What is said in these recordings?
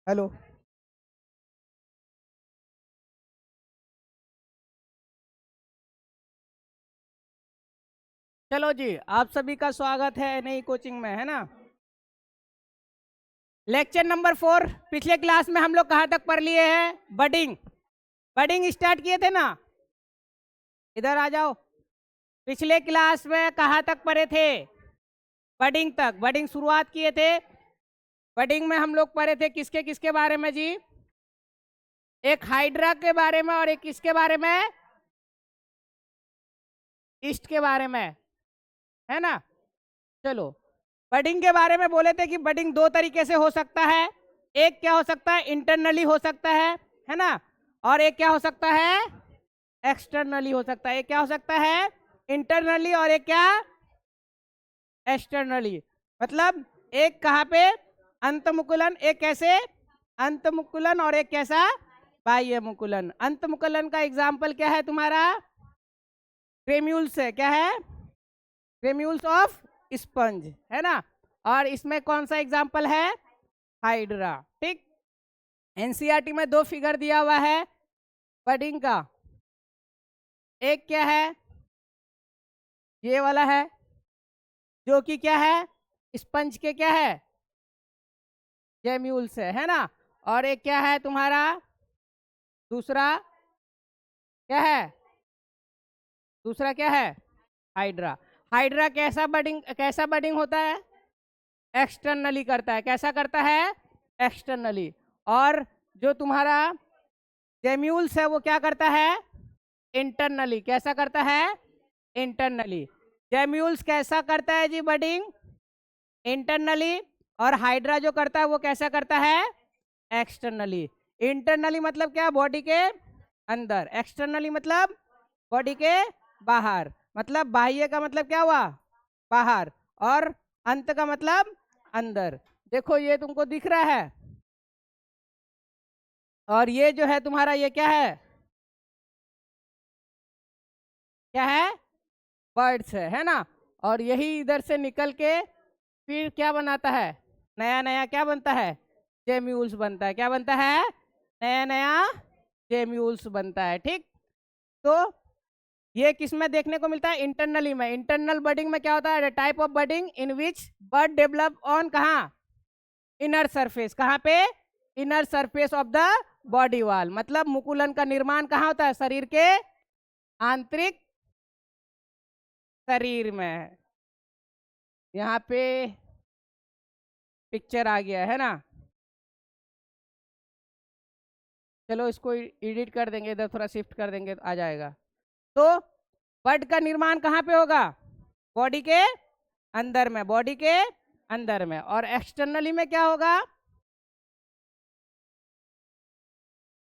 Hello. चलो जी, आप सभी का स्वागत है नई कोचिंग में, है ना। Lecture number 4। पिछले क्लास में हम लोग कहाँ तक पढ़ लिए हैं? बडिंग। बडिंग स्टार्ट किए थे ना। इधर आ जाओ। पिछले क्लास में कहाँ तक पढ़े थे? बडिंग तक। बडिंग शुरुआत किए थे। बडिंग में हम लोग पढ़े थे किसके किसके बारे में जी? एक हाइड्रा के बारे में और एक किसके बारे में? ईस्ट के बारे में, है ना। चलो, बडिंग के बारे में बोले थे कि बडिंग दो तरीके से हो सकता है। एक क्या हो सकता है? इंटरनली हो सकता है ना। और एक क्या हो सकता है? एक्सटर्नली हो सकता है। एक क्या हो सकता है? इंटरनली। और एक क्या? एक्सटर्नली। मतलब एक कहाँ पे? अंतमुकुलन। एक कैसे? अंतमुकुलन। और एक कैसा? बाह्य मुकुलन। अंतमुकुलन का एग्जाम्पल क्या है तुम्हारा? क्रेम्यूल्स है। क्या है? क्रेम्यूल्स ऑफ स्पंज, है ना। और इसमें कौन सा एग्जाम्पल है? हाइड्रा। ठीक। एनसीईआरटी में दो फिगर दिया हुआ है बडिंग का। एक क्या है? ये वाला है, जो कि क्या है? स्पंज के क्या है? जेम्यूल्स है ना। और एक क्या है तुम्हारा? दूसरा क्या है? दूसरा क्या है? हाइड्रा। हाइड्रा कैसा बडिंग होता है? एक्सटर्नली करता है। कैसा करता है? एक्सटर्नली। और जो तुम्हारा जेम्यूल्स है वो क्या करता है? इंटरनली। कैसा करता है? इंटरनली। जेम्यूल्स कैसा करता है जी बडिंग? इंटरनली। और हाइड्रा जो करता है वो कैसा करता है? एक्सटर्नली। इंटरनली मतलब क्या? बॉडी के अंदर। एक्सटर्नली मतलब बॉडी के बाहर। मतलब बाह्य का मतलब क्या हुआ? बाहर। और अंत का मतलब अंदर। देखो ये तुमको दिख रहा है। और ये जो है तुम्हारा, ये क्या है? क्या है? बर्ड्स है ना। और यही इधर से निकल के फिर क्या बनाता है? नया नया क्या बनता है? जेम्यूल्स बनता है। क्या बनता है? नया नया जेम्यूल्स बनता है। ठीक। तो ये किस में देखने को मिलता है? इंटरनली में। इंटरनल बडिंग में क्या होता है? Type of budding in which bud develop on कहाँ? Inner surface. कहाँ पे? Inner surface of the body wall. मतलब मुकुलन का निर्माण कहाँ होता है? शरीर के आंतरिक शरीर में। यहाँ पे पिक्चर आ गया है ना। चलो इसको एडिट कर देंगे, इधर थोड़ा शिफ्ट कर देंगे तो आ जाएगा। तो बर्ड का निर्माण कहाँ पे होगा? बॉडी के अंदर में। बॉडी के अंदर में। और एक्सटर्नली में क्या होगा?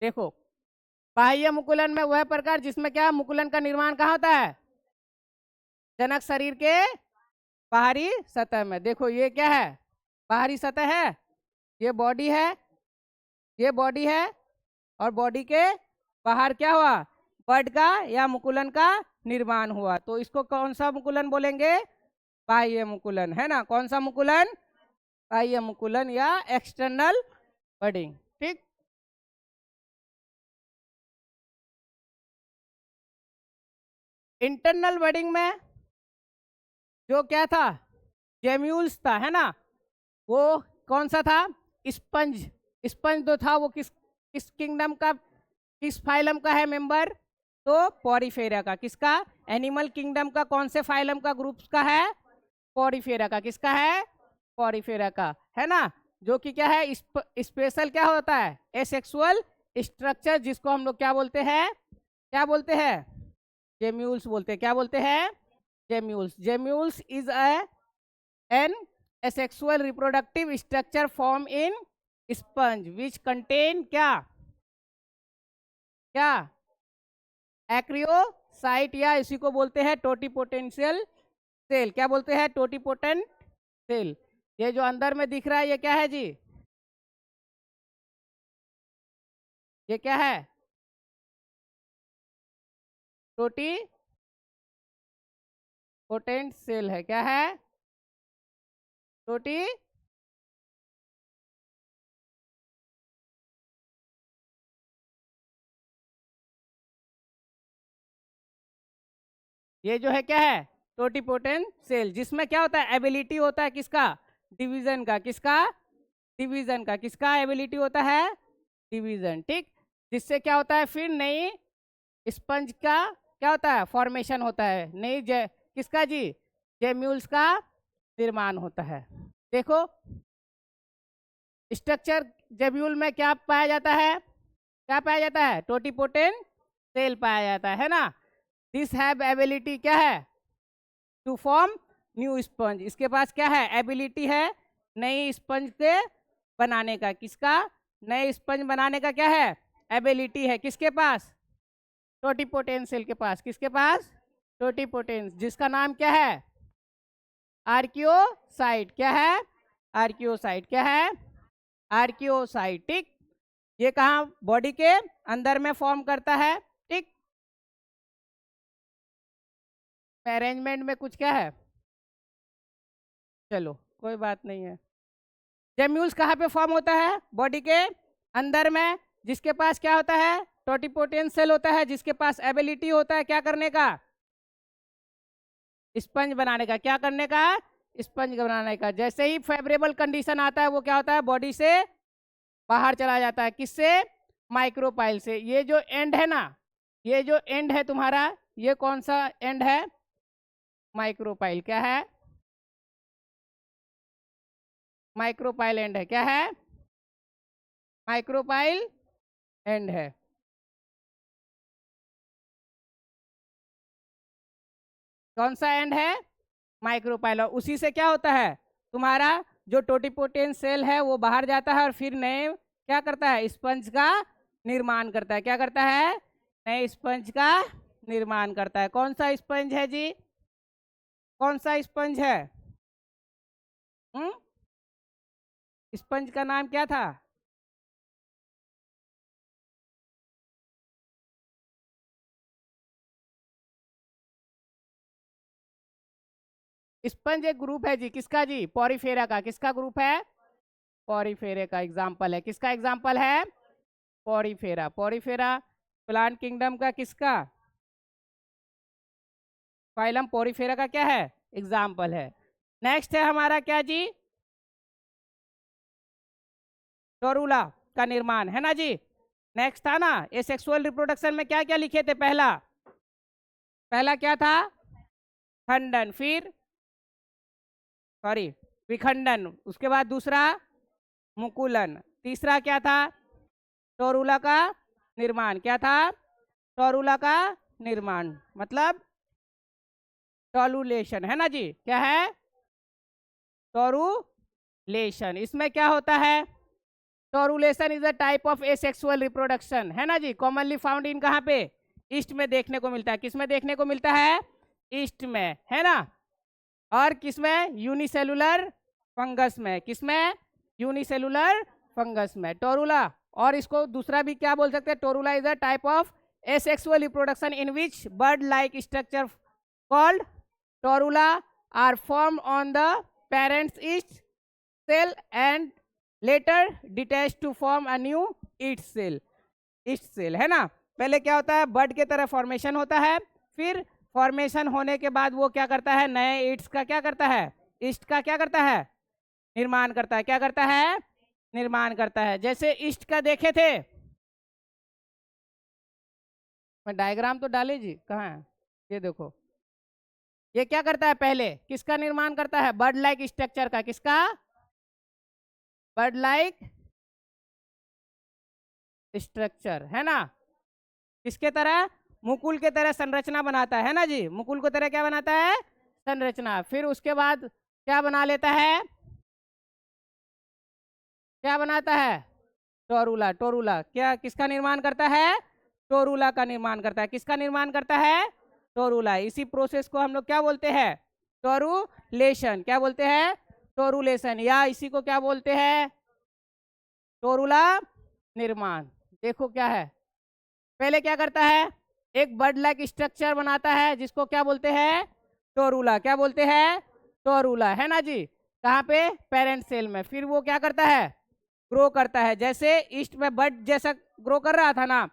देखो, बाह्य मुकुलन में वह प्रकार जिसमें क्या मुकुलन का निर्माण कहाँ होता है? जनक शरीर के बाहरी सतह में। देखो ये क्या है? बाहरी सतह है। ये बॉडी है। ये बॉडी है। और बॉडी के बाहर क्या हुआ? बर्ड का या मुकुलन का निर्माण हुआ। तो इसको कौन सा मुकुलन बोलेंगे? बाह्य मुकुलन, है ना। कौन सा मुकुलन? बाह्य मुकुलन या एक्सटर्नल बडिंग। ठीक। इंटरनल बडिंग में जो क्या था? जेम्यूल्स था, है ना। वो कौन सा था? स्पंज। स्पंज जो था वो किस किस किंगडम का, किस फाइलम का है मेंबर? तो पॉरीफेरा का। किसका? एनिमल किंगडम का। कौन से फाइलम का, ग्रुप का है? पॉरीफेरा का। किसका है? पॉरीफेरा का, है ना। जो कि क्या है? स्पेशल क्या होता है? एसेक्सुअल स्ट्रक्चर, जिसको हम लोग क्या बोलते हैं? क्या बोलते हैं? जेम्यूल्स बोलते हैं। क्या बोलते हैं? Gemmules. Gemmules is an asexual reproductive structure form in sponge which contain क्या? क्या? एक्रियोसाइट, या इसी को बोलते हैं टोटीपोटेंशियल सेल। क्या बोलते हैं? Totipotent cell. ये जो अंदर में दिख रहा है ये क्या है जी? ये क्या है? टोटीपोटेंट सेल है। क्या है? टोटी ये जो है क्या है, टोटिपोटेंट सेल, जिसमें क्या होता है, एबिलिटी होता है किसका, डिवीजन का, किसका, डिवीजन का, किसका एबिलिटी होता है, डिवीजन, ठीक। जिससे क्या होता है, फिर नई स्पंज का क्या होता है, फॉर्मेशन होता है, नई किसका जी, जेम्यूल्स का निर्माण होता है। देखो स्ट्रक्चर जेम्यूल में क्या पाया जाता है, क्या पाया जाता है, टोटिपोटेंट सेल पाया जाता है ना। दिस हैव एबिलिटी क्या है, टू फॉर्म न्यू स्पंज, इसके पास क्या है, एबिलिटी है नई स्पंज के बनाने का, किसका, नए स्पंज बनाने का क्या है, एबिलिटी है, किसके पास, टोटिपोटेंट सेल के पास, किसके पास, टोटिपोटेंट, जिसका नाम क्या है, आर्कियोसाइट, क्या है, आर्कियोसाइट, क्या है, आर्कियोसाइट, ठीक। ये कहाँ, बॉडी के अंदर में फॉर्म करता है, ठीक। अरेंजमेंट में कुछ क्या है, चलो कोई बात नहीं है। जेम्यूल्स कहाँ पे फॉर्म होता है, बॉडी के अंदर में, जिसके पास क्या होता है, टोटिपोटेंट सेल होता है, जिसके पास एबिलिटी होता है क्या करने का, स्पंज बनाने का, क्या करने का, स्पंज बनाने का। जैसे ही फेवरेबल कंडीशन आता है वो क्या होता है, बॉडी से बाहर चला जाता है, किससे, माइक्रोपाइल से। ये जो एंड है ना, ये जो एंड है तुम्हारा, ये कौन सा एंड है, माइक्रोपाइल, क्या है, माइक्रोपाइल एंड है, क्या है, माइक्रोपाइल एंड है। कौन सा एंड है, माइक्रोपाइल, और उसी से क्या होता है, तुम्हारा जो टोटिपोटेंट सेल है वो बाहर जाता है और फिर नए क्या करता है, स्पंज का निर्माण करता है, क्या करता है, नए स्पंज का निर्माण करता है। कौन सा स्पंज है जी, कौन सा स्पंज है, स्पंज का नाम क्या था, स्पंज एक ग्रुप है जी, किसका जी, पॉरीफेरा का, किसका ग्रुप है, पॉरीफेरा का एग्जाम्पल है, किसका एग्जाम्पल है, पॉरीफेरा, पॉरीफेरा प्लांट किंगडम का किसका, फाइलम पॉरीफेरा का क्या है, एग्जाम्पल है। नेक्स्ट है हमारा क्या जी, टोरूला का निर्माण, है ना जी। नेक्स्ट था ना, ये सेक्सुअल रिप्रोडक्शन में क्या क्या लिखे थे, पहला, पहला क्या था, खंडन, फिर सॉरी विखंडन, उसके बाद दूसरा मुकुलन, तीसरा क्या था, टोरूला का निर्माण, क्या था, टोरूला का निर्माण, मतलब टोलुलेशन, है ना जी, क्या है, टोरुलेशन। इसमें क्या होता है, torulation is a type of asexual reproduction, है ना जी, कॉमनली फाउंड इन कहाँ पे, ईस्ट में देखने को मिलता है, किस में देखने को मिलता है, ईस्ट में, है ना। और किसमें, यूनिसेलुलर फंगस में, किसमें, यूनिसेलुलर फंगस में, टोरूला। और इसको दूसरा भी क्या बोल सकते हैं, torula is a type of asexual reproduction in which bud like structure called torula are form on the parents yeast cell and later detach to form a new yeast cell, yeast cell, है ना। पहले क्या होता है, bird के तरह formation होता है, फिर फॉर्मेशन होने के बाद वो क्या करता है, नए ईस्ट का क्या करता है, ईस्ट का क्या करता है, निर्माण करता है, क्या करता है, निर्माण करता है। जैसे ईस्ट का देखे थे, मैं डायग्राम तो डाले जी, कहाँ है, ये देखो, ये क्या करता है, पहले किसका निर्माण करता है, बर्ड लाइक स्ट्रक्चर का, किसका, बर्ड लाइक स्ट्रक्चर, है ना, किसके तरह, मुकुल के तरह संरचना बनाता है ना जी, मुकुल को तरह क्या बनाता है, संरचना। फिर उसके बाद क्या बना लेता है, क्या बनाता है, टोरूला, टोरूला क्या किसका निर्माण करता है, टोरूला का निर्माण करता है, किसका निर्माण करता है, टोरूला। इसी प्रोसेस को हम लोग क्या बोलते हैं, टोरुलेशन, क्या बोलते हैं, टोरुलेशन, या इसी को क्या बोलते हैं, टोरूला निर्माण। देखो क्या है, पहले क्या करता है, एक बर्ड लाइक स्ट्रक्चर बनाता है जिसको क्या बोलते हैं, टोरूला, क्या बोलते हैं, टोरूला, है ना जी, कहाँ पे, पेरेंट सेल में। फिर वो क्या करता है, ग्रो करता है, जैसे ईस्ट में बर्ड जैसा ग्रो कर रहा था ना,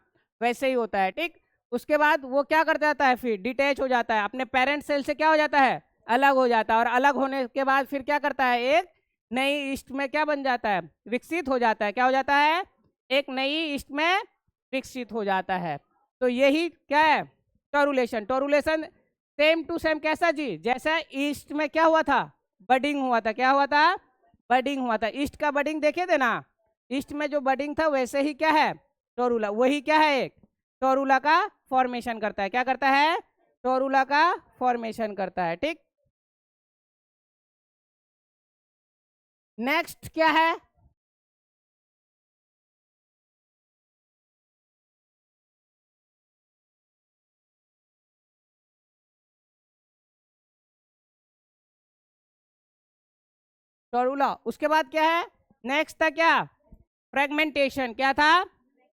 वैसे ही होता है, ठीक। उसके बाद वो क्या कर जाता है, फिर डिटैच हो जाता है, अपने पेरेंट सेल से क्या हो जाता है, अलग हो जाता है, और अलग होने के बाद फिर क्या करता है, एक नई ईस्ट में क्या बन जाता है, विकसित हो जाता है। क्या हो जाता है, एक नई ईस्ट में विकसित हो जाता है। तो यही क्या है, टोरुलेशन। टोरुलेशन सेम टू सेम कैसा जी, जैसा ईस्ट में क्या हुआ था, बडिंग हुआ था। क्या हुआ था, बडिंग हुआ था। ईस्ट का बडिंग देखे थे ना, ईस्ट में जो बडिंग था वैसे ही क्या है, टोरुला, वही क्या है, एक टोरुला का फॉर्मेशन करता है। क्या करता है, टोरुला का फॉर्मेशन करता है। ठीक, नेक्स्ट क्या है, टोरुला। उसके बाद क्या है, नेक्स्ट था क्या, फ्रेगमेंटेशन। क्या था,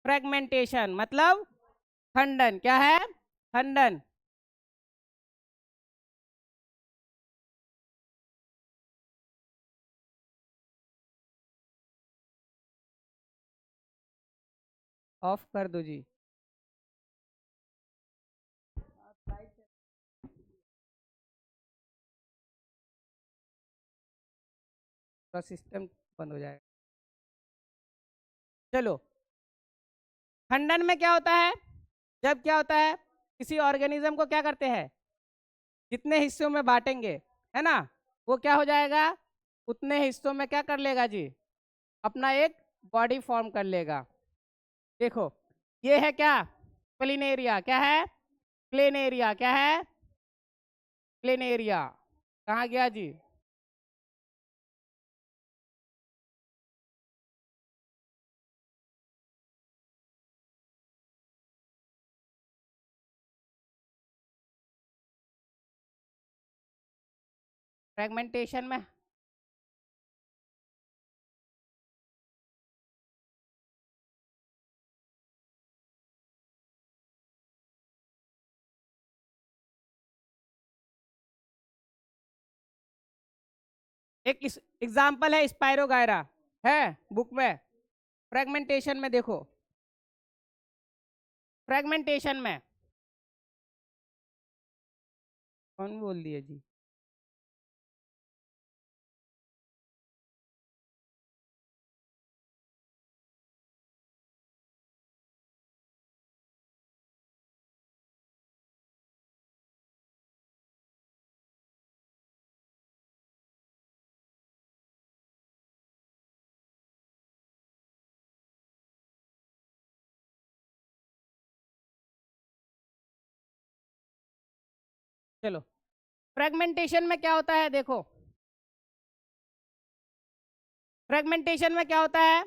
फ्रेगमेंटेशन मतलब खंडन। क्या है, खंडन। ऑफ कर दो जी, तो सिस्टम बंद हो जाएगा। चलो, खंडन में क्या होता है, जब क्या होता है, किसी ऑर्गेनिज्म को क्या करते हैं, जितने हिस्सों में बांटेंगे, है ना, वो क्या हो जाएगा, उतने हिस्सों में क्या कर लेगा जी, अपना एक बॉडी फॉर्म कर लेगा। देखो, ये है क्या, प्लेनेरिया। क्या है, प्लेनेरिया। क्या है, प्लेनेरिया। कहाँ गया जी, फ्रेगमेंटेशन में। एक एग्जाम्पल है स्पाइरोगायरा, है बुक में। फ्रेगमेंटेशन में देखो, फ्रेगमेंटेशन में कौन बोल दिया जी, चलो, फ्रेगमेंटेशन में क्या होता है, देखो, फ्रेगमेंटेशन में क्या होता है,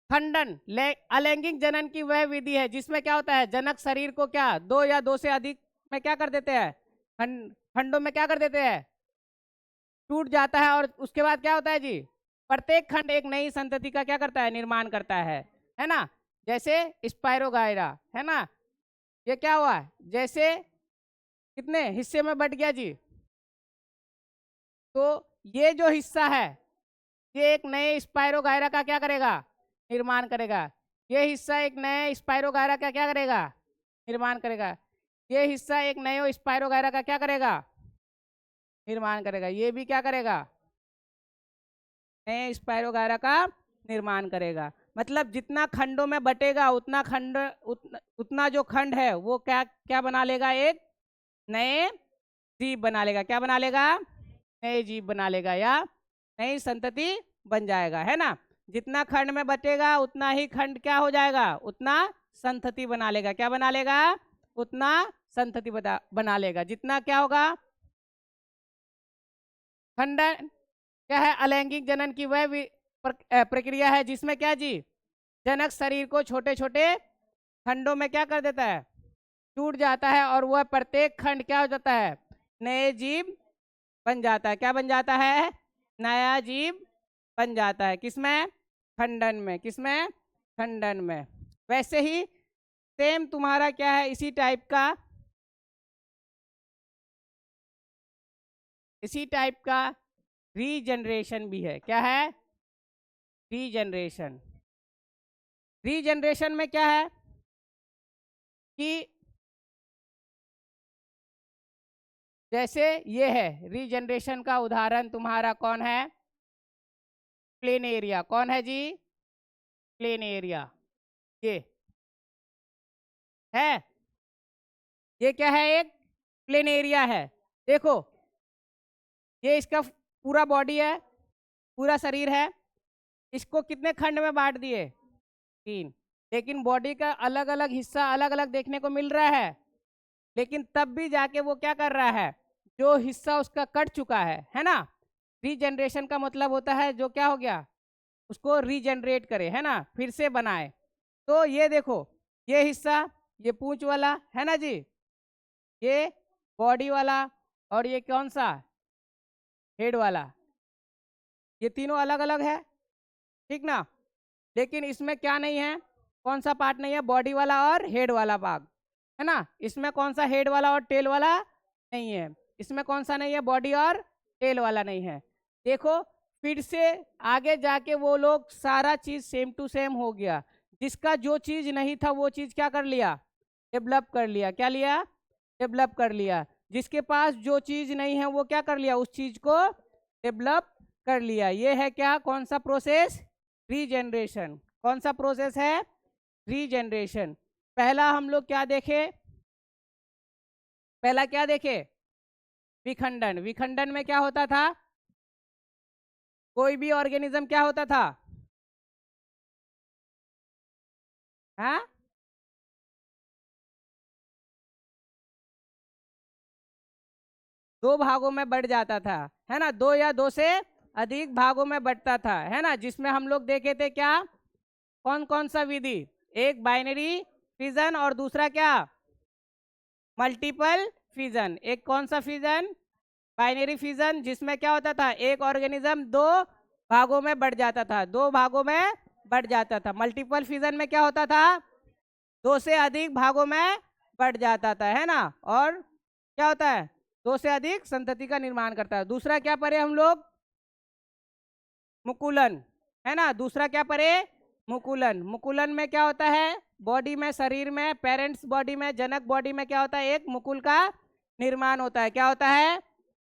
खंडन। अलैंगिक जनन की वह विधि है जिसमें क्या होता है, जनक शरीर को क्या, दो या दो से अधिक में क्या कर देते हैं, खंडों में क्या कर देते हैं, टूट जाता है, और उसके बाद क्या होता है जी, प्रत्येक खंड एक नई संतति का क्या करता है, निर्माण करता है ना। जैसे स्पाइरोगायरा, है ना, ये क्या हुआ, जैसे कितने हिस्से में बट गया जी, तो ये जो हिस्सा है, ये एक नए स्पाइरोगायरा का क्या करेगा, निर्माण करेगा। ये हिस्सा एक नए स्पाइरोगायरा का क्या करेगा, निर्माण करेगा। ये हिस्सा एक नए स्पाइरोगायरा का क्या करेगा, निर्माण करेगा। ये भी क्या करेगा, नए स्पाइरोगायरा का निर्माण करेगा। मतलब जितना खंडों में बटेगा उतना उतना जो खंड है वो क्या क्या बना लेगा, एक नए जीव बना लेगा। क्या बना लेगा, नए जीव बना लेगा, या नई संतति बन जाएगा, है ना। जितना खंड में बटेगा उतना ही खंड क्या हो जाएगा, उतना संतति बना लेगा। क्या बना लेगा, उतना संतति बना लेगा। जितना क्या होगा, खंडन क्या है, अलैंगिक जनन की वह प्रक्रिया है जिसमें क्या जी, जनक शरीर को छोटे छोटे खंडों में क्या कर देता है, टूट जाता है, और वह प्रत्येक खंड क्या हो जाता है, नए जीव बन जाता है। क्या बन जाता है, नया जीव बन जाता है। किसमें, खंडन में। किसमें, खंडन में। वैसे ही सेम तुम्हारा क्या है, इसी टाइप का, इसी टाइप का रीजनरेशन भी है। क्या है, रीजनरेशन। रीजनरेशन में क्या है, कि जैसे ये है रीजनरेशन का उदाहरण तुम्हारा कौन है? Plain area. कौन है जी? Plain area. ये है, ये क्या है? एक प्लेन एरिया है। देखो ये इसका पूरा बॉडी है, पूरा शरीर है। इसको कितने खंड में बांट दिए? 3। लेकिन बॉडी का अलग अलग हिस्सा अलग अलग देखने को मिल रहा है, लेकिन तब भी जाके वो क्या कर रहा है? जो हिस्सा उसका कट चुका है ना। रीजनरेशन का मतलब होता है जो क्या हो गया उसको रीजनरेट करे, है ना, फिर से बनाए। तो ये देखो, ये हिस्सा, ये पूंछ वाला है ना जी, ये बॉडी वाला, और ये कौन सा? हेड वाला। ये तीनों अलग अलग है, ठीक ना। लेकिन इसमें क्या नहीं है? कौन सा पार्ट नहीं है? बॉडी वाला और हेड वाला भाग, है ना। इसमें कौन सा हेड वाला और टेल वाला नहीं है? इसमें कौन सा नहीं है? बॉडी और टेल वाला नहीं है। देखो फिर से आगे जाके वो लोग सारा चीज सेम टू सेम हो गया। जिसका जो चीज नहीं था वो चीज क्या कर लिया? डेवलप कर लिया। क्या लिया? डेवलप कर लिया। जिसके पास जो चीज नहीं है वो क्या कर लिया? उस चीज को डेवलप कर लिया। ये है क्या? कौन सा प्रोसेस? रीजनरेशन। कौन सा प्रोसेस है? रीजनरेशन। पहला हम लोग क्या देखे? पहला क्या देखे? विखंडन। विखंडन में क्या होता था? कोई भी ऑर्गेनिज्म क्या होता था? हाँ, दो भागों में बढ़ जाता था, है ना। दो या दो से अधिक भागों में बढ़ता था, है ना। जिसमें हम लोग देखे थे क्या? कौन कौन सा विधि? एक बाइनरी फिजन और दूसरा क्या? Multiple fission. एक कौन सा फिजन? बाइनरी फिजन, जिसमें क्या होता था? एक ऑर्गेनिज्म दो भागों में बढ़ जाता था, दो भागों में बढ़ जाता था। मल्टीपल फिजन में क्या होता था? दो से अधिक भागों में बढ़ जाता था, है ना। और क्या होता है? दो से अधिक संतति का निर्माण करता है। दूसरा क्या पढ़े हम लोग? मुकुलन, है ना। दूसरा क्या पढ़े? मुकुलन। मुकुलन में क्या होता है? बॉडी में, शरीर में, पेरेंट्स बॉडी में, जनक बॉडी में क्या होता है? एक मुकुल का निर्माण होता है। क्या होता है?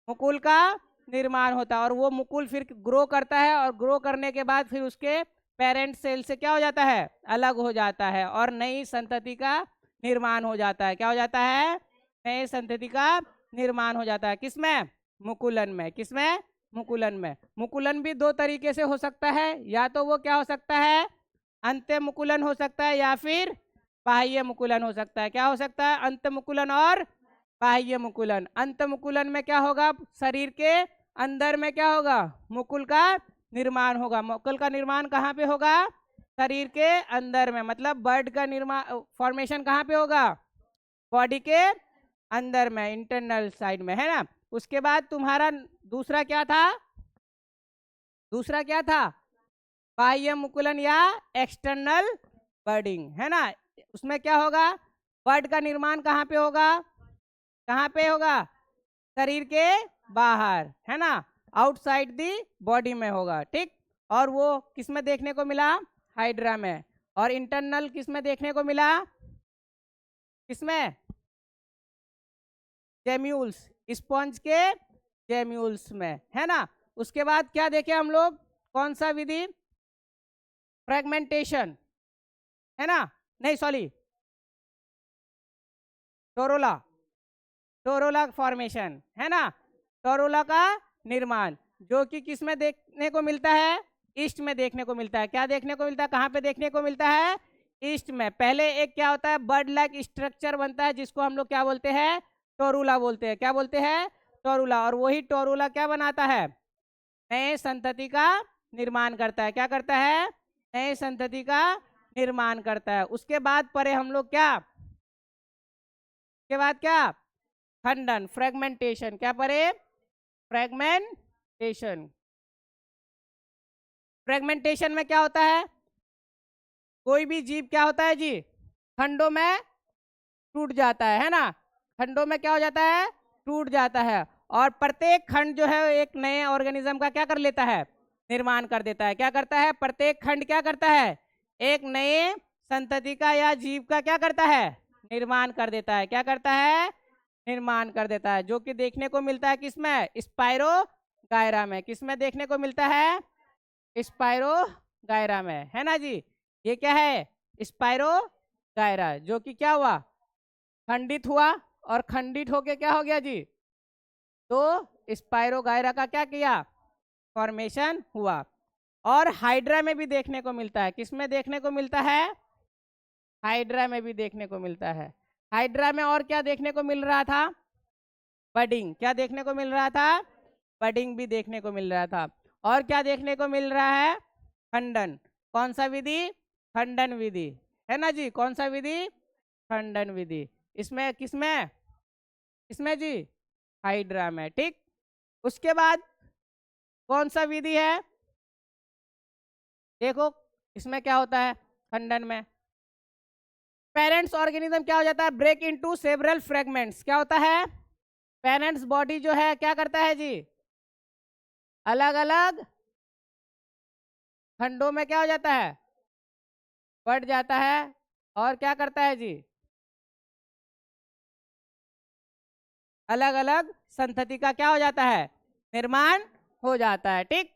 मुकुल का निर्माण होता है। और वो मुकुल फिर ग्रो करता है, और ग्रो करने के बाद फिर उसके पेरेंट सेल से क्या हो जाता है? अलग हो जाता है, और नई संतति का निर्माण हो जाता है। क्या हो जाता है? नई संतति का निर्माण हो जाता है। किसमें? मुकुलन में। किसमें? मुकुलन में। मुकुलन भी दो तरीके से हो सकता है। या तो वो क्या हो सकता है? अंत्य मुकुलन हो सकता है, या फिर बाह्य मुकुलन हो सकता है। क्या हो सकता है? अंत मुकुलन और बाह्य मुकुलन। अंत मुकुलन में क्या होगा? शरीर के अंदर में क्या होगा? मुकुल का निर्माण होगा। मुकुल का निर्माण कहाँ पे होगा? शरीर के अंदर में। मतलब बर्ड का निर्माण, फॉर्मेशन कहाँ पे होगा? बॉडी के अंदर में, इंटरनल साइड में, है ना। उसके बाद तुम्हारा दूसरा क्या था? दूसरा क्या था? बाह्य मुकुलन या एक्सटर्नल बर्डिंग, है ना। उसमें क्या होगा? बर्ड का निर्माण कहाँ पे होगा? कहाँ पे होगा? शरीर के बाहर, है ना, आउटसाइड दी बॉडी में होगा, ठीक। और वो किस में देखने को मिला? हाइड्रा में। और इंटरनल किस में देखने को मिला? किसमें? जेम्यूल्स, स्पॉन्ज के जेम्यूल्स में, है ना। उसके बाद क्या देखे हम लोग? कौन सा विधि? फ्रेगमेंटेशन, है ना। नहीं सॉरी, टोरोला। टोरोला फॉर्मेशन, है ना। टोरोला का निर्माण, जो कि किस में देखने को मिलता है? ईस्ट में देखने को मिलता है। क्या देखने को मिलता है? कहाँ पे देखने को मिलता है? ईस्ट में। पहले एक क्या होता है? बर्ड लाइक स्ट्रक्चर बनता है, जिसको हम लोग क्या बोलते हैं? टोरूला बोलते हैं। क्या बोलते हैं? टोरूला। और वही टोरूला क्या बनाता है? नए संतति का निर्माण करता है। क्या करता है? नए संतति का निर्माण करता है। उसके बाद पढ़े हम लोग क्या? उसके बाद क्या? खंडन, फ्रेगमेंटेशन। क्या पढ़े? फ्रेगमेंटेशन। फ्रेगमेंटेशन में क्या होता है? कोई भी जीव क्या होता है जी? खंडों में टूट जाता है ना। खंडों में क्या हो जाता है? टूट जाता है। और प्रत्येक खंड जो है एक नए ऑर्गेनिज्म का क्या कर लेता है? निर्माण कर देता है। क्या करता है? प्रत्येक खंड क्या करता है? एक नए संतति का या जीव का क्या करता है? निर्माण कर देता है। क्या करता है? निर्माण कर देता है, जो कि देखने को मिलता है किसमें? स्पाइरो गायरा में। किसमें देखने को मिलता है? स्पाइरो गायरा में, है ना जी। ये क्या है? स्पाइरो गायरा, जो कि क्या हुआ? खंडित हुआ, और खंडित होके क्या हो गया जी? तो स्पाइरो गायरा का क्या किया? फॉर्मेशन हुआ। और हाइड्रा में भी देखने को मिलता है। किसमें देखने को मिलता है? हाइड्रा में भी देखने को मिलता है। हाइड्रा में और क्या देखने को मिल रहा था? बडिंग। क्या देखने को मिल रहा था? बडिंग भी देखने को मिल रहा था। और क्या देखने को मिल रहा है? खंडन। कौन सा विधि? खंडन विधि, है ना जी। कौन सा विधि? खंडन विधि। इसमें किसमें? इसमें जी हाइड्रा में। ठीक। उसके बाद कौन सा विधि है? देखो इसमें क्या होता है खंडन में? पेरेंट्स ऑर्गेनिज्म क्या हो जाता है? Break into several fragments. क्या होता है? पेरेंट्स बॉडी जो है क्या करता है जी? अलग अलग खंडों में क्या हो जाता है? बढ़ जाता है। और क्या करता है जी? अलग अलग संतति का क्या हो जाता है? निर्माण हो जाता है। ठीक।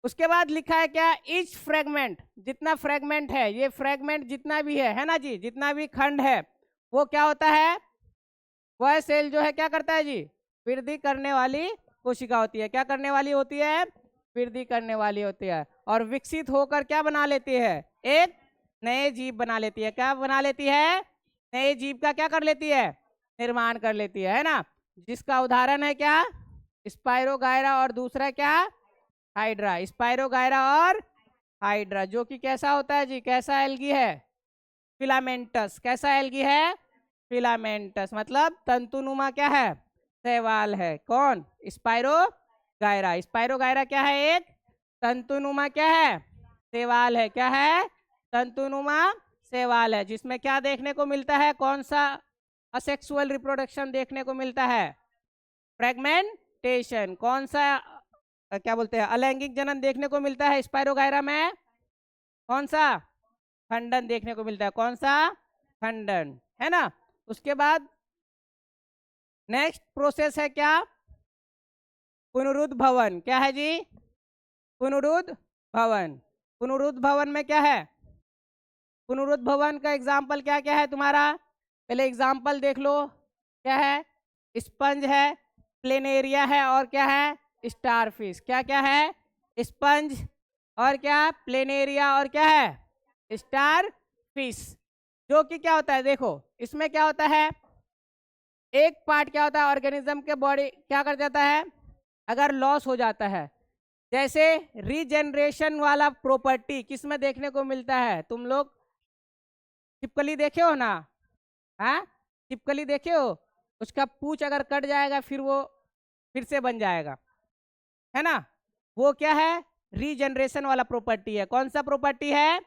उसके बाद लिखा है क्या? ईच फ्रेगमेंट, जितना फ्रेगमेंट है, ये फ्रेगमेंट जितना भी है ना जी, जितना भी खंड है, वो क्या होता है? वह सेल जो है क्या करता है जी? वृद्धि करने वाली कोशिका होती है। क्या करने वाली होती है? वृद्धि करने वाली होती है। और विकसित होकर क्या बना लेती है? एक नए जीव बना लेती है। क्या बना लेती है? नए जीव का क्या कर लेती है? निर्माण कर लेती है ना। जिसका उदाहरण है क्या? स्पाइरोगायरा, और दूसरा क्या? हाइड्रा। स्पाइरोगायरा और हाइड्रा, जो कि कैसा होता है जी? कैसा एल्गी है? फिलामेंटस। कैसा एल्गी है? फिलामेंटस, मतलब तंतुनुमा क्या है? शैवाल है। कौन? स्पाइरोगायरा। स्पाइरोगायरा क्या है? एक तंतुनुमा क्या है? शैवाल है। क्या है? तंतुनुमा शैवाल है, जिसमें क्या देखने को मिलता है? कौन सा असेक्सुअल रिप्रोडक्शन देखने को मिलता है? फ्रेगमेंटेशन। कौन सा क्या बोलते हैं? अलैंगिक जनन देखने को मिलता है स्पाइरोगायरा में। कौन सा? खंडन देखने को मिलता है। कौन सा? खंडन, है ना। उसके बाद नेक्स्ट प्रोसेस है क्या? पुनरुद्भवन। क्या है जी? पुनरुद्भवन। पुनरुद्भवन में क्या है? पुनरुद्भवन का एग्जाम्पल क्या क्या है तुम्हारा? पहले एग्जाम्पल देख लो। क्या है? स्पंज है, प्लेनेरिया है, और क्या है? स्टारफिश। क्या क्या है? स्पंज, और क्या? प्लेनेरिया, और क्या है? स्टारफिश। जो कि क्या होता है? देखो इसमें क्या होता है? एक पार्ट क्या होता है ऑर्गेनिज्म के बॉडी, क्या कर जाता है अगर लॉस हो जाता है? जैसे रीजनरेशन वाला प्रॉपर्टी किस में देखने को मिलता है? तुम लोग छिपकली देखे हो ना? हाँ, छिपकली देखे हो? उसका पूंछ अगर कट जाएगा फिर वो फिर से बन जाएगा, है ना। वो क्या है? रीजनरेशन वाला प्रॉपर्टी है। कौन सा प्रॉपर्टी है?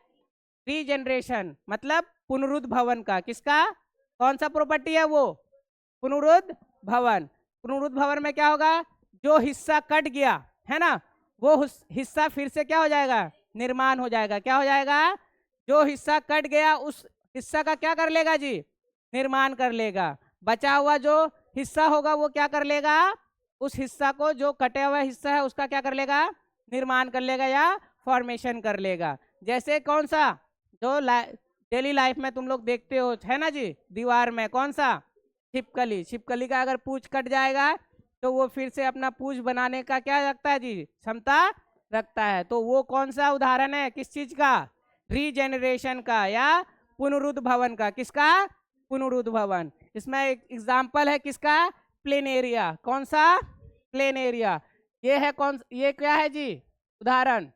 रीजनरेशन, मतलब पुनरुद्भवन का। किसका? कौन सा प्रॉपर्टी है वो? पुनरुद्भवन। पुनरुद्भवन में क्या होगा? जो हिस्सा कट गया है ना, वो हिस्सा फिर से क्या हो जाएगा? निर्माण हो जाएगा। क्या हो जाएगा? जो हिस्सा कट गया उस हिस्सा का क्या कर लेगा जी? निर्माण कर लेगा। बचा हुआ जो हिस्सा होगा वो क्या कर लेगा? उस हिस्सा को, जो कटे हुआ हिस्सा है उसका क्या कर लेगा? निर्माण कर लेगा या फॉर्मेशन कर लेगा। जैसे कौन सा? जो डेली लाइफ में तुम लोग देखते हो, है ना जी, दीवार में कौन सा? छिपकली। छिपकली का अगर पूंछ कट जाएगा तो वो फिर से अपना पूंछ बनाने का क्या रखता है जी? क्षमता रखता है। तो वो कौन सा उदाहरण है? किस चीज का? रीजेनरेशन का या पुनरुद्भवन का। किसका? पुनरुद्भवन। इसमें एक एग्जाम्पल है किसका? प्लेनेरिया। कौन सा? प्लेनेरिया। ये है कौन? ये क्या है जी? उदाहरण।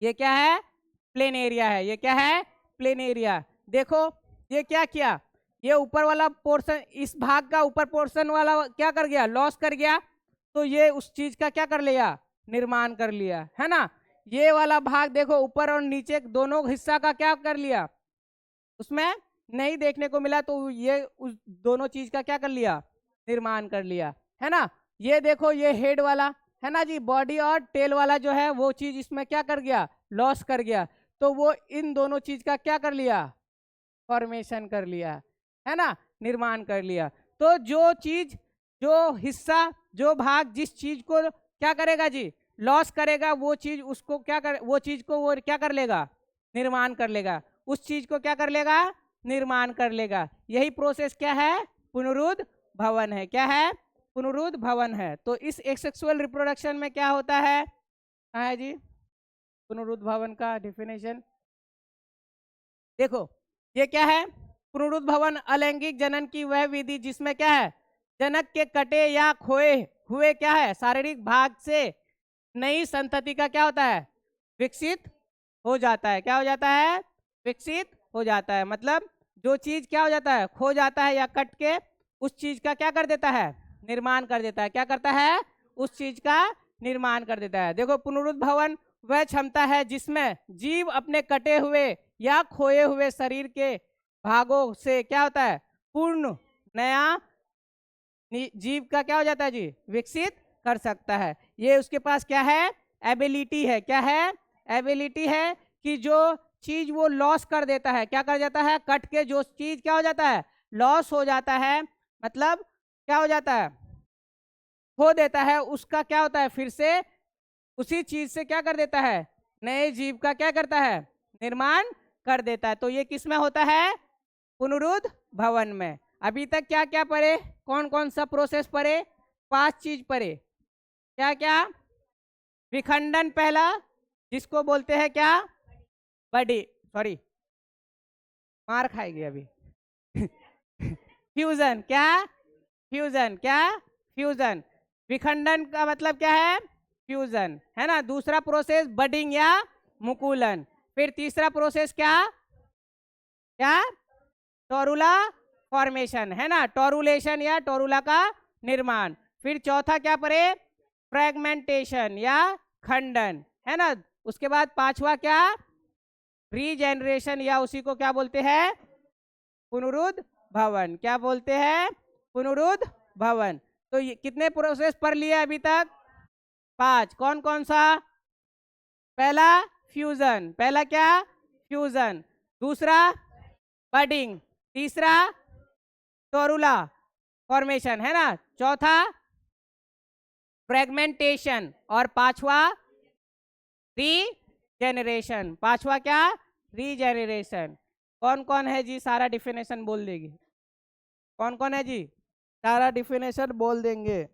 ये क्या है? प्लेनेरिया है। ये क्या है? प्लेनेरिया। देखो ये क्या किया? ये ऊपर वाला पोर्शन, इस भाग का ऊपर पोर्शन वाला क्या कर गया? लॉस कर गया। तो ये उस चीज का क्या कर लिया? निर्माण कर लिया, है ना। ये वाला भाग देखो, ऊपर और नीचे दोनों हिस्सा का क्या कर लिया? उसमें नहीं देखने को मिला, तो ये उस दोनों चीज का क्या कर लिया? निर्माण कर लिया, है ना। ये देखो, ये हेड वाला है ना जी, बॉडी और टेल वाला जो है वो चीज इसमें क्या कर गया? लॉस कर गया। तो वो इन दोनों चीज का क्या कर लिया? फॉर्मेशन कर लिया। है ना, निर्माण कर लिया। तो जो चीज, जो हिस्सा, जो भाग जिस चीज को क्या करेगा जी, लॉस करेगा, वो चीज उसको क्या कर, वो चीज को वो क्या कर लेगा, निर्माण कर लेगा, उस चीज को क्या कर लेगा, निर्माण कर लेगा। यही प्रोसेस क्या है, पुनरुद्ध भवन है। क्या है, पुनरुद्ध भवन है। तो इस एसेक्सुअल रिप्रोडक्शन में क्या होता है, कहाँ है जी पुनरुद्ध भवन का डेफिनेशन? देखो ये क्या है, पुनरुद्ध भवन अलैंगिक जनन की वह विधि जिसमें क्या है, जनक के कटे या खोए हुए क्या है, शारीरिक भाग से नई संतति का क्या होता है, विकसित हो जाता है। क्या हो जाता है, विकसित हो जाता है। मतलब जो चीज क्या हो जाता है, खो जाता है या कट के उस चीज का क्या कर देता है, निर्माण कर देता है। क्या करता है, उस चीज का निर्माण कर देता है। देखो पुनरुद्ध भवन वह क्षमता है जिसमें जीव अपने कटे हुए या खोए हुए शरीर के भागों से क्या होता है, पूर्ण नया जीव का क्या हो जाता है जी, विकसित कर सकता है। ये उसके पास क्या है, एबिलिटी है। क्या है, एबिलिटी है कि जो चीज वो लॉस कर देता है, क्या कर जाता है, कट के जो चीज क्या हो जाता है, लॉस हो जाता है, मतलब क्या हो जाता है, खो देता है, उसका क्या होता है, फिर से उसी चीज से क्या कर देता है, नए जीव का क्या करता है, निर्माण कर देता है। तो ये किस में होता है, पुनरुद्ध भवन में। अभी तक क्या क्या पढ़े, कौन कौन सा प्रोसेस पढ़े, 5 चीज पढ़े। क्या क्या, विखंडन पहला, जिसको बोलते हैं क्या, बड़ी, सॉरी मार खाएगी अभी फ्यूजन, क्या, फ्यूजन, क्या, फ्यूजन। विखंडन का मतलब क्या है, फ्यूजन, है ना। दूसरा प्रोसेस बडिंग या मुकुलन। फिर तीसरा प्रोसेस क्या, क्या, टोरुला फॉर्मेशन, है ना, टोरुलेशन या टोरुला का निर्माण। फिर चौथा क्या पढ़े, फ्रैगमेंटेशन या खंडन, है ना। उसके बाद पांचवा क्या, रीजेनरेशन या उसी को क्या बोलते हैं, पुनरुद्ध भवन। क्या बोलते हैं, पुनरुद्ध भवन। तो ये कितने प्रोसेस पढ़ लिए अभी तक, 5। कौन कौन सा, पहला फ्यूजन, पहला क्या, फ्यूजन। दूसरा बडिंग, तीसरा टोरुला फॉर्मेशन, है ना। चौथा फ्रेगमेंटेशन और पांचवा रीजेनरेशन। पांचवा क्या, रीजेनरेशन। कौन कौन है जी, सारा डिफिनेशन बोल देगी, कौन कौन है जी, सारा डिफिनेशन बोल देंगे।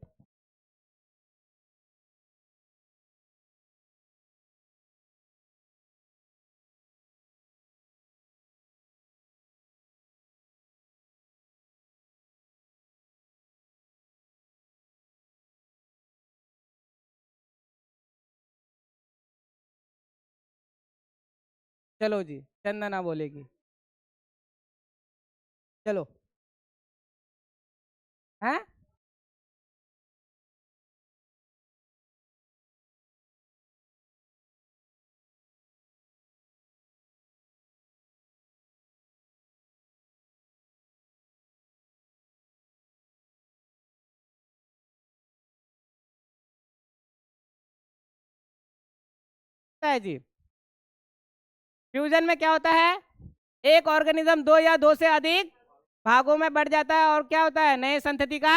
चलो जी, चंदना बोलेगी, चलो। हैं, है जी, फ्यूजन में क्या होता है, एक ऑर्गेनिज्म 2 या 2 से अधिक भागों में बढ़ जाता है और क्या होता है, नए संतति का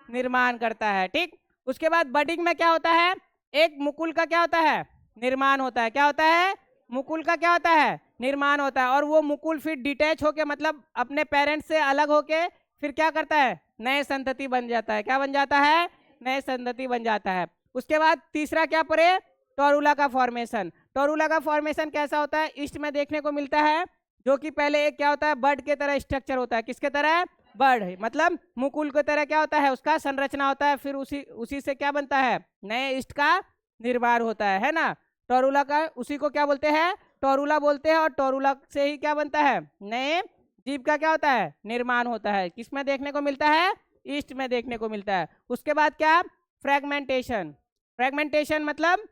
निर्माण करता है। ठीक, उसके बाद बडिंग में क्या होता है, एक मुकुल का क्या होता है, निर्माण होता है। क्या होता है, मुकुल का क्या होता है, निर्माण होता है। और वो मुकुल फिर डिटैच होके, मतलब अपने पेरेंट्स से अलग होके फिर क्या करता है, नए संतति बन जाता है। क्या बन जाता है, नए संतति बन जाता है। उसके बाद तीसरा क्या पढ़े, टोरुला का फॉर्मेशन। टोरुला का फॉर्मेशन कैसा होता है, ईस्ट में देखने को मिलता है, जो कि पहले एक क्या होता है, बर्ड के तरह स्ट्रक्चर होता है। किसके तरह, बर्ड, मतलब मुकुल की तरह क्या होता है, उसका संरचना होता है। फिर उसी से क्या बनता है, नए ईस्ट का निर्माण होता है ना। टोरुला का, उसी को क्या बोलते हैं, टोरुला बोलते हैं। और टोरुला से ही क्या बनता है, नए जीव का क्या होता है, निर्माण होता है। किसमें देखने को मिलता है, ईस्ट में देखने को मिलता है। उसके बाद क्या, फ्रेगमेंटेशन। फ्रेगमेंटेशन मतलब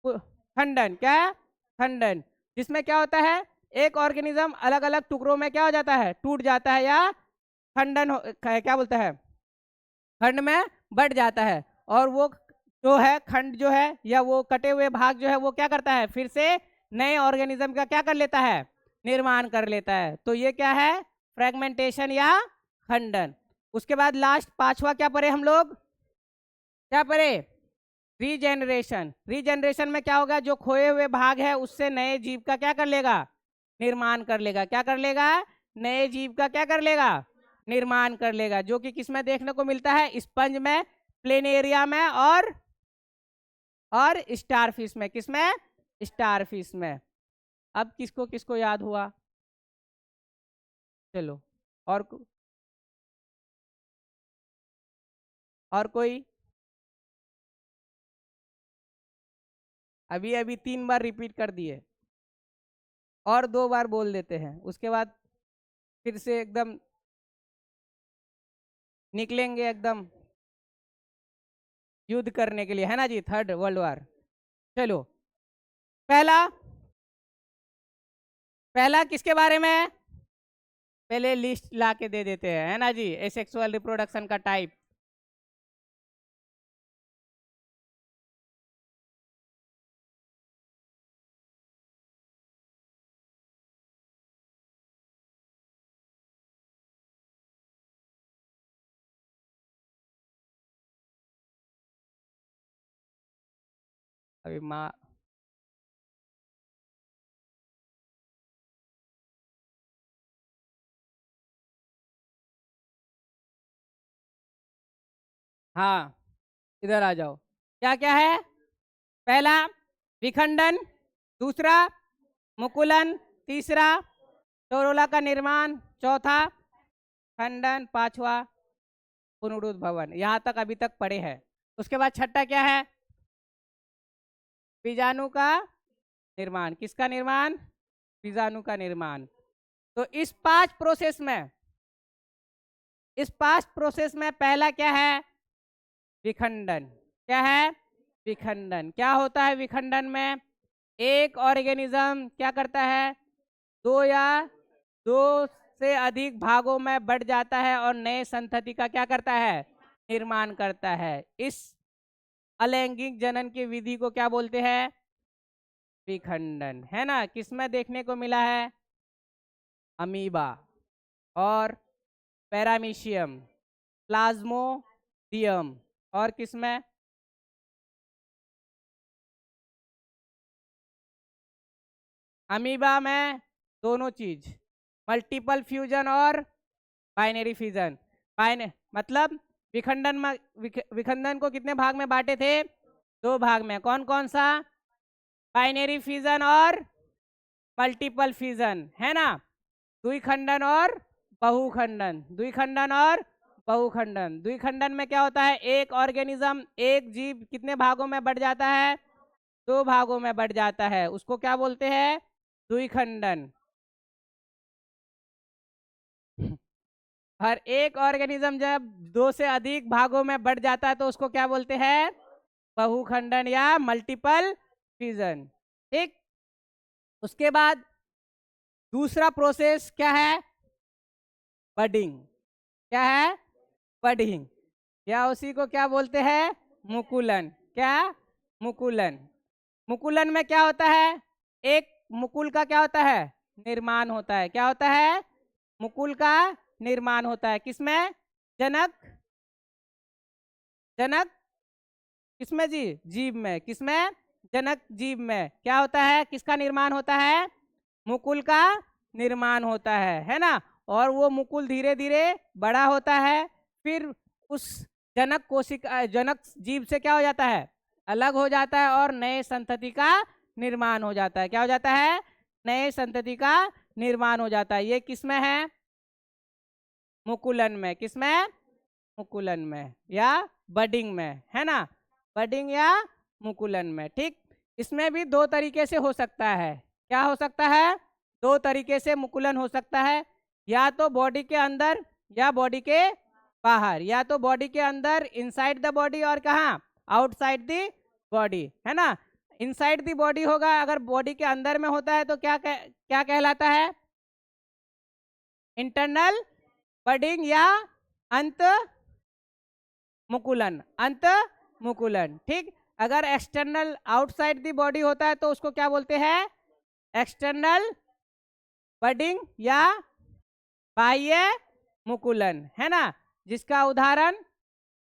खंडन, क्या है, खंडन, जिसमें क्या होता है, एक ऑर्गेनिज्म अलग अलग टुकड़ों में क्या हो जाता है, टूट जाता है या खंडन क्या बोलते हैं, खंड में बढ़ जाता है। और वो जो है खंड जो है या वो कटे हुए भाग जो है वो क्या करता है, फिर से नए ऑर्गेनिज्म का क्या कर लेता है, निर्माण कर लेता है। तो ये क्या है, फ्रेगमेंटेशन या खंडन। उसके बाद लास्ट पांचवा क्या पढ़े हम लोग, क्या पढ़े, रीजेनरेशन। रीजेनरेशन में क्या होगा, जो खोए हुए भाग है उससे नए जीव का क्या कर लेगा, निर्माण कर लेगा। क्या कर लेगा, नए जीव का क्या कर लेगा, निर्माण कर लेगा। जो कि किसमें देखने को मिलता है, स्पंज में, प्लेनेरिया में और स्टारफिश में। किसमें, स्टारफिश में। अब किसको किसको याद हुआ, चलो और कोई। अभी अभी 3 बार रिपीट कर दिए, और 2 बार बोल देते हैं, उसके बाद फिर से एकदम निकलेंगे एकदम युद्ध करने के लिए, है ना जी, 3rd वर्ल्ड वॉर। चलो पहला पहला किसके बारे में, पहले लिस्ट ला के दे देते हैं, है ना जी, एसेक्सुअल रिप्रोडक्शन का टाइप। अभी माँ, हाँ इधर आ जाओ। क्या क्या है, पहला विखंडन, दूसरा मुकुलन, तीसरा टोरोला का निर्माण, चौथा खंडन, पांचवा पुनरुद्भवन। यहाँ तक अभी तक पढ़े हैं। उसके बाद छठा क्या है, बीजाणु का निर्माण। किसका निर्माण, बीजाणु का निर्माण। तो इस 5 प्रोसेस में पहला क्या है, विखंडन। क्या है, विखंडन। क्या होता है विखंडन में, एक ऑर्गेनिज्म क्या करता है, 2 से अधिक भागों में बढ़ जाता है और नए संतति का क्या करता है, निर्माण करता है। इस अलैंगिक जनन की विधि को क्या बोलते हैं, विखंडन, है ना। किसमें देखने को मिला है, अमीबा और पैरामीशियम, प्लाज्मोडियम, और किसमें, अमीबा में दोनों चीज, मल्टीपल फ्यूजन और बाइनरी फ्यूजन। मतलब विखंडन में, विखंडन को कितने भाग में बांटे थे, 2 भाग में। कौन कौन सा, बाइनरी फ्यूजन और मल्टीपल फ्यूजन, है ना। द्विखंडन और बहुखंडन, द्विखंडन और बहुखंडन। द्विखंडन में क्या होता है, एक ऑर्गेनिज्म, एक जीव कितने भागों में बढ़ जाता है, 2 भागों में बढ़ जाता है, उसको क्या बोलते हैं, द्विखंडन। हर एक ऑर्गेनिज्म जब 2 से अधिक भागों में बढ़ जाता है तो उसको क्या बोलते हैं, बहुखंडन या मल्टीपल फ्यूजन। ठीक। उसके बाद दूसरा प्रोसेस क्या है, बडिंग। क्या है, बडिंग, या उसी को क्या बोलते हैं, मुकुलन। क्या, मुकुलन। मुकुलन में क्या होता है, एक मुकुल का क्या होता है, निर्माण होता है। क्या होता है, मुकुल का निर्माण होता है। किसमें, जनक, जनक किसमें जी, जीव में। किसमें, जनक जीव में क्या होता है, किसका निर्माण होता है, मुकुल का निर्माण होता है ना। और वो मुकुल धीरे धीरे बड़ा होता है, फिर उस जनक कोशिका, जनक जीव से क्या हो जाता है, अलग हो जाता है और नए संतति का निर्माण हो जाता है। क्या हो जाता है, नए संतति का निर्माण हो जाता है। ये किसमें है, मुकुलन में। किसमें, मुकुलन में या बडिंग में, है ना, बडिंग या मुकुलन में। ठीक। इसमें भी 2 तरीके से हो सकता है। क्या हो सकता है, 2 तरीके से मुकुलन हो सकता है, या तो बॉडी के अंदर या बॉडी के बाहर। या तो बॉडी के अंदर, इनसाइड द बॉडी, और कहाँ, आउटसाइड द बॉडी, है ना। इनसाइड द बॉडी होगा, अगर बॉडी के अंदर में होता है तो क्या कहलाता है, इंटरनल बडिंग या अंत मुकुलन, अंत मुकुलन। ठीक। अगर एक्सटर्नल, आउटसाइड द बॉडी होता है तो उसको क्या बोलते हैं, एक्सटर्नल बडिंग या बाह्य मुकुलन, है ना। जिसका उदाहरण,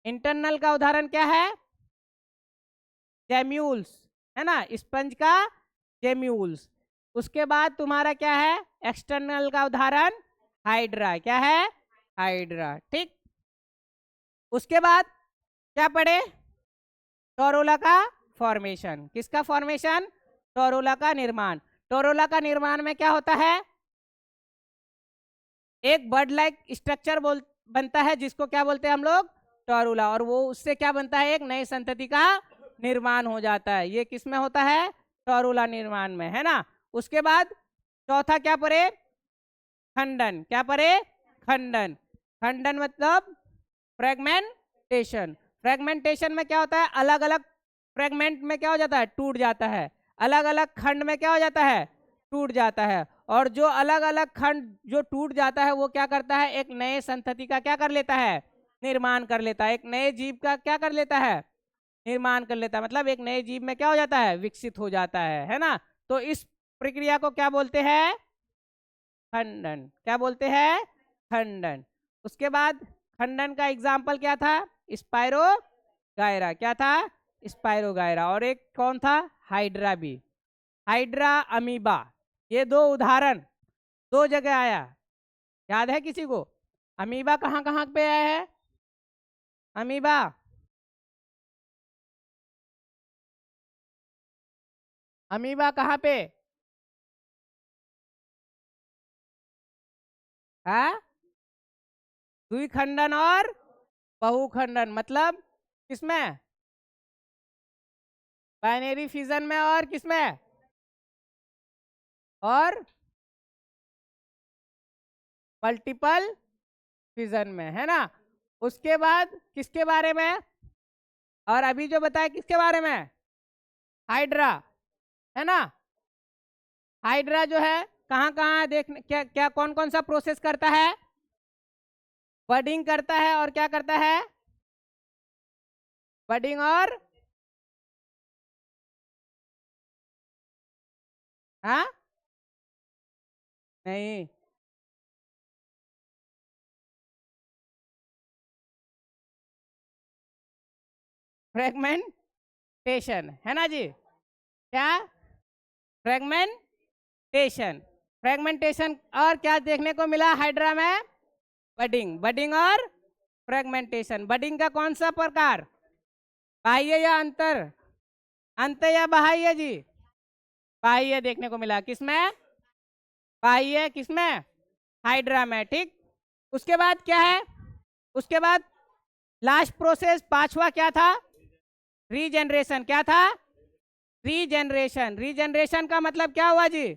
इंटरनल का उदाहरण क्या है? जेम्यूल्स, है ना, स्पंज का जेम्यूल्स। उसके बाद तुम्हारा क्या है? एक्सटर्नल का उदाहरण हाइड्रा, क्या है? हाइड्रा, ठीक। उसके बाद क्या पढ़े? टोरोला का फॉर्मेशन। किसका फॉर्मेशन? टोरोला का निर्माण। टोरोला का निर्माण में क्या होता है? एक बर्ड लाइक स्ट्रक्चर बनता है, जिसको क्या बोलते हैं हम लोग? टोरुला। और वो उससे क्या बनता है? एक नई संतति का निर्माण हो जाता है। ये किस में होता है? टोरुला निर्माण में, है ना। उसके बाद चौथा क्या पढ़े? खंडन। क्या पढ़े? खंडन। खंडन मतलब फ्रेगमेंटेशन। फ्रेगमेंटेशन में क्या होता है? अलग अलग फ्रेगमेंट में क्या हो जाता है? टूट जाता है। अलग अलग खंड में क्या हो जाता है? टूट जाता है। और जो अलग अलग खंड जो टूट जाता है वो क्या करता है? एक नए संतति का क्या कर लेता है? निर्माण कर लेता है। एक नए जीव का क्या कर लेता है? निर्माण कर लेता है। मतलब एक नए जीव में क्या हो जाता है? विकसित हो जाता है ना। तो इस प्रक्रिया को क्या बोलते हैं? खंडन। क्या बोलते हैं? खंडन। उसके बाद खंडन का एग्जाम्पल क्या था? स्पाइरो गायरा। क्या था? स्पाइरो गायरा। और एक कौन था? हाइड्रा भी। हाइड्रा, अमीबा, ये दो उदाहरण दो जगह आया। याद है किसी को? अमीबा कहाँ कहाँ पे आया है? अमीबा, अमीबा कहाँ पे? हाँ, द्विखंडन और बहुखंडन। मतलब किसमें? बाइनरी फिजन में। और किसमें? और मल्टीपल फिजन में, है ना। उसके बाद किसके बारे में? और अभी जो बताया किसके बारे में? हाइड्रा, है ना। हाइड्रा जो है कहाँ कहाँ देखने, क्या क्या कौन कौन सा प्रोसेस करता है? बडिंग करता है। और क्या करता है? बडिंग और, हाँ, नहीं, फ्रेगमेंटेशन, है ना जी। क्या? फ्रेगमेंटेशन। फ्रेगमेंटेशन। और क्या देखने को मिला हाइड्रा में? बडिंग। बडिंग और फ्रेगमेंटेशन। बडिंग का कौन सा प्रकार? बाह्य या अंतर? अंत या बाह्य जी? बाह्य देखने को मिला। किसमें? बाह्य किसमें? हाइड्रा में, ठीक। उसके बाद क्या है? उसके बाद लास्ट प्रोसेस पांचवा क्या था? रीजनरेशन। क्या था? रीजनरेशन। रीजनरेशन का मतलब क्या हुआ जी?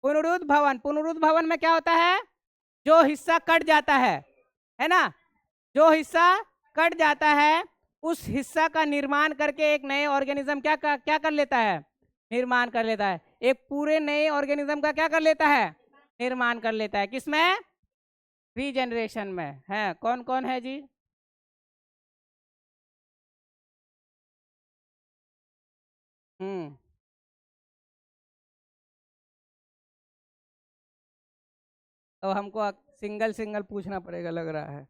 पुनरुद्ध भवन। पुनरुद्ध भवन में क्या होता है? जो हिस्सा कट जाता है ना। जो हिस्सा कट जाता है उस हिस्सा का निर्माण करके एक नए ऑर्गेनिज्म क्या कर लेता है? निर्माण कर लेता है। एक पूरे नए ऑर्गेनिज्म का क्या कर लेता है? निर्माण कर लेता है। किसमें? रीजनरेशन में। है कौन कौन है जी? हम्म। तो हमको सिंगल सिंगल पूछना पड़ेगा लग रहा है।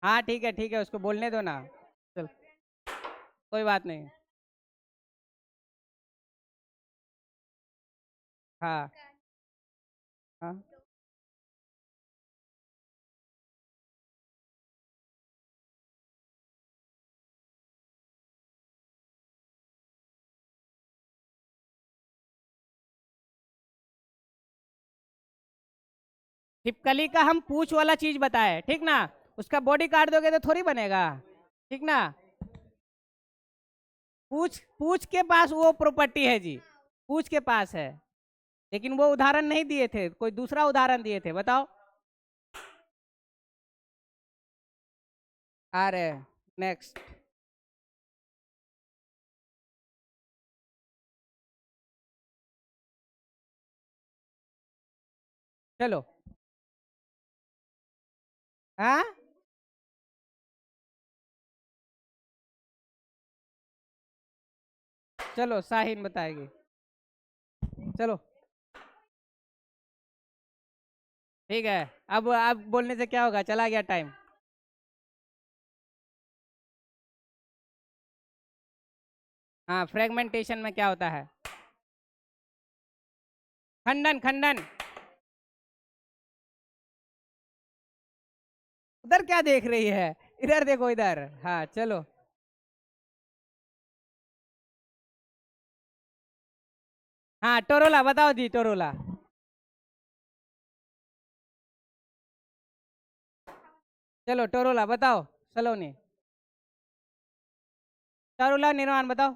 हाँ ठीक है, उसको बोलने दो ना। चल, कोई बात नहीं। हाँ हाँ। छिपकली का हम पूछ वाला चीज बताए, ठीक ना। उसका बॉडी काट दोगे तो थोड़ी बनेगा, ठीक ना। पूछ पूछ के पास वो प्रॉपर्टी है जी, पूछ के पास है। लेकिन वो उदाहरण नहीं दिए थे, कोई दूसरा उदाहरण दिए थे, बताओ। आ रहे, नेक्स्ट। चलो। हाँ, चलो साहिन बताएगी। चलो ठीक है। अब बोलने से क्या होगा, चला गया टाइम। हाँ, फ्रेगमेंटेशन में क्या होता है? खंडन, खंडन। उधर क्या देख रही है? इधर देखो, इधर। हाँ चलो। हाँ, टोरोला बताओ जी, टोरोला। चलो टोरोला बताओ, सलोनी। टोरोला, निर्माण बताओ।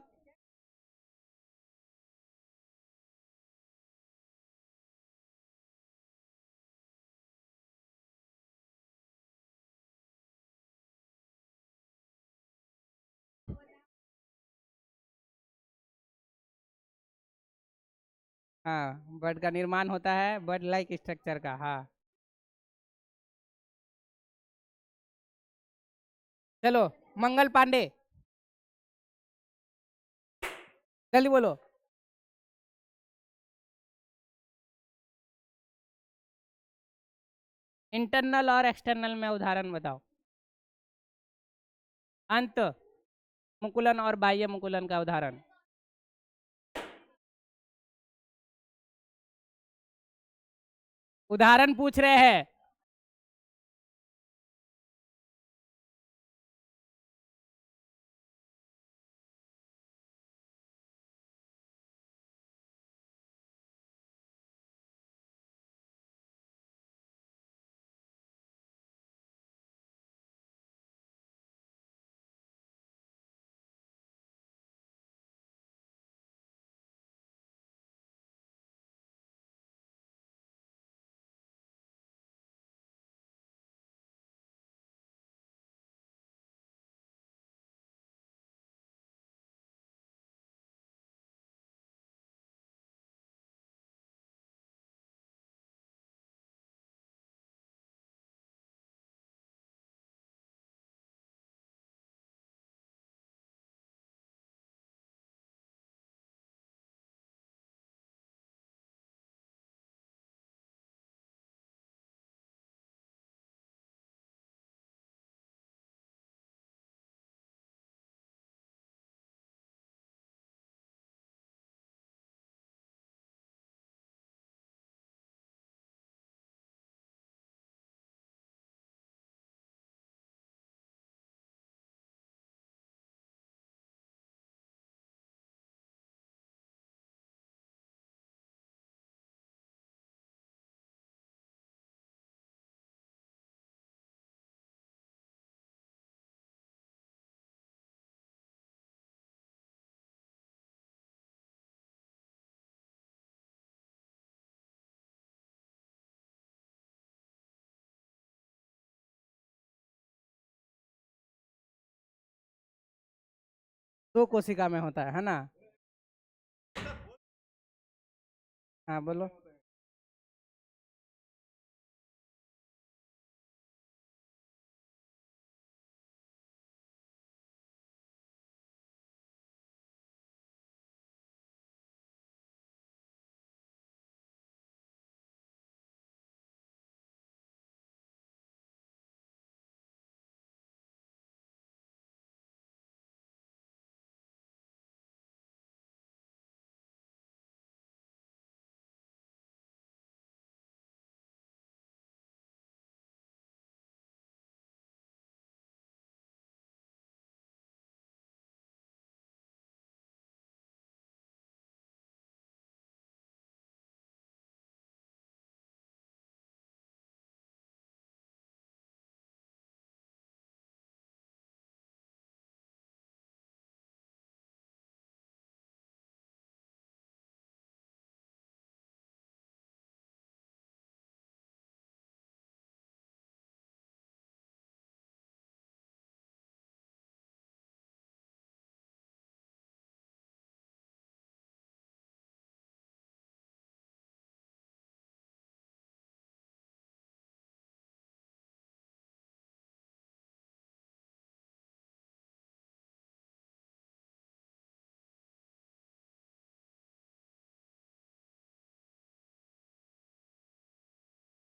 हाँ, बर्ड का निर्माण होता है, बर्ड लाइक स्ट्रक्चर का। हाँ। चलो, मंगल पांडे, जल्दी बोलो। इंटरनल और एक्सटर्नल में उदाहरण बताओ। अंत मुकुलन और बाह्य मुकुलन का उदाहरण। उदाहरण पूछ रहे हैं। दो कोशिका में होता है ना। हाँ बोलो।